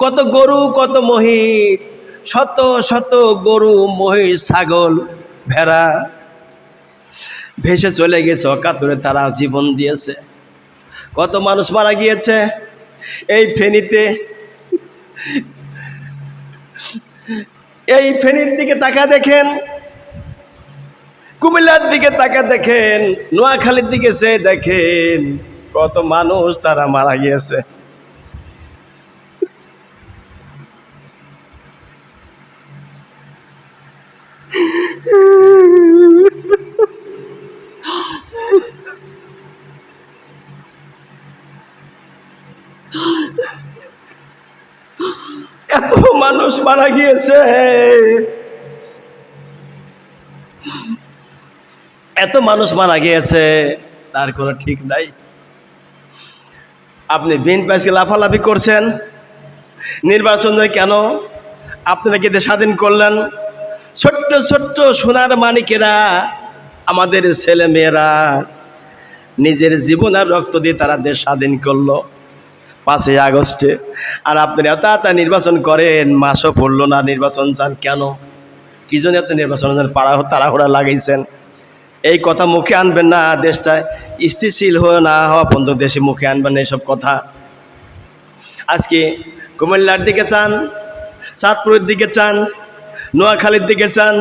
কত গরু কত মহিষ, শত শত গরু মহিষ ছাগল ভেড়া ভেসে চলে গেছে অকাতরে, তারা জীবন দিয়েছে। কত মানুষ মারা গিয়েছে এই ফেনীতে। এই ফেনীর দিকে তাকা দেখেন, কুমিল্লার দিকে তাকা দেখেন, নোয়াখালীর দিকে সে দেখেন, কত মানুষ তারা মারা গিয়েছে। এত মানুষ মারা গিয়েছে, এত মানুষ মারা গিয়েছে, তার কোনো ঠিক নাই। আপনি বিন পাইসকে লাফালাফি করছেন নির্বাচনে, কেন? আপনারা কি দেশ স্বাধীন করলেন? ছোট্ট ছোট্ট সোনার মানিকেরা, আমাদের ছেলে মেয়েরা নিজের জীবন আর রক্ত দিয়ে তারা দেশ স্বাধীন করলো 5ই আগস্টে। আর আপনি এত নির্বাচন করেন, মাসও পড়লো না, নির্বাচন চান কেন? কি জন্য এত নির্বাচন তাড়াহুড়া লাগাইছেন? এই কথা মুখে আনবেন না। দেশটা স্থিতিশীল হয়ে না হওয়া পর্যন্ত দেশে মুখে আনবেন না এইসব কথা। আজকে কুমিল্লার দিকে চান, চাঁদপুরের দিকে চান, নোয়াখালীর দিকে চান।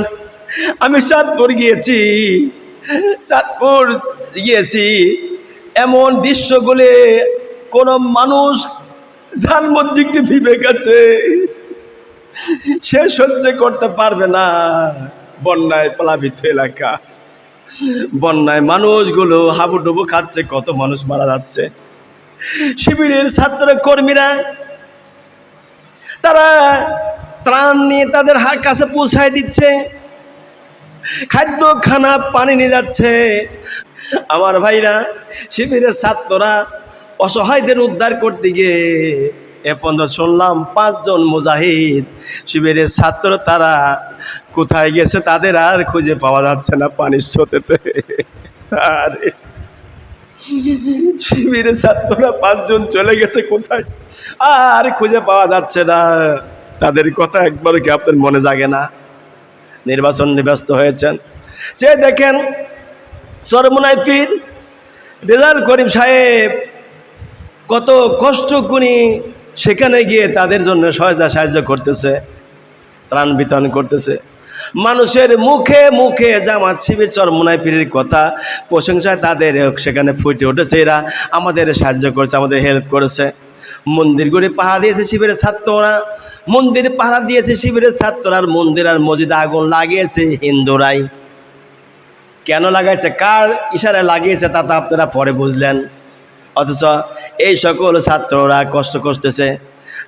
আমি চাঁদপুর গিয়েছি, চাঁদপুর গিয়েছি, এমন দৃশ্যগুলি কোন মানুষ যার মধ্যে একটু বিবেক আছে সে সহ্য করতে পারবে না। বন্যায় প্লাবিত এলাকা, বন্যায় মানুষগুলো হাবুডুবু খাচ্ছে, কত মানুষ মারা যাচ্ছে। শিবিরের ছাত্র কর্মীরা তারা ত্রাণ নিয়ে তাদের কাছে পৌঁছায় দিচ্ছে, খাদ্য খানা পানি নিয়ে যাচ্ছে। আমার ভাইরা, শিবিরের ছাত্ররা অসহায়দের উদ্ধার করতে গিয়ে এ পর্যন্ত শুনলাম 5 জন মুজাহিদ শিবিরের ছাত্র, তারা কোথায় গেছে তাদের আর খুঁজে পাওয়া যাচ্ছে না পানির স্রোতেতে। আরে শিবিরের ছাত্ররা 5 জন চলে গেছে কোথায়, আর খুঁজে পাওয়া যাচ্ছে না। তাদের কথা একবার কি আপনার মনে জাগে না? নির্বাচন ব্যস্ত হয়েছেন। সে দেখেন চরমোনাই পীর রেজাউল করিম সাহেব কত কষ্ট করে সেখানে গিয়ে তাদের জন্য সাহায্য করতেছে, ত্রাণ বিতরণ করতেছে। মানুষের মুখে মুখে জামাত শিবির চরমোনাই পীরের কথা প্রশংসায় তাদের সেখানে ফুটে উঠেছে। এরা আমাদের সাহায্য করেছে, আমাদের হেল্প করেছে। মন্দিরগুলি পাহারা দিয়েছে শিবিরের ছাত্ররা, মন্দির পাহারা দিয়েছে শিবিরের ছাত্ররা, আর মন্দির আর মসজিদে আগুন লাগিয়েছে হিন্দুরাই। কেন লাগাইছে, কার ইশারায় লাগিয়েছে তা তো আপনারা পরে বুঝলেন। অথচ এই সকল ছাত্ররা কষ্ট করতেছে,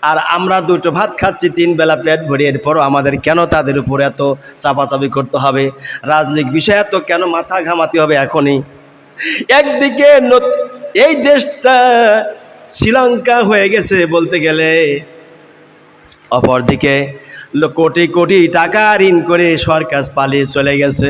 আর আমরা 2টো ভাত খাচ্ছি, 3 বেলা পেট ভরিয়ে। এরপরও আমাদের কেন তাদের উপরে এত চাপাচাপি করতে হবে? রাজনৈতিক বিষয়ে এত কেন মাথা ঘামাতে হবে এখনই? একদিকে এই দেশটা শ্রীলঙ্কা হয়ে গেছে বলতে গেলে, অপরদিকে কোটি কোটি টাকা ঋণ করে সরকার পালিয়ে চলে গেছে।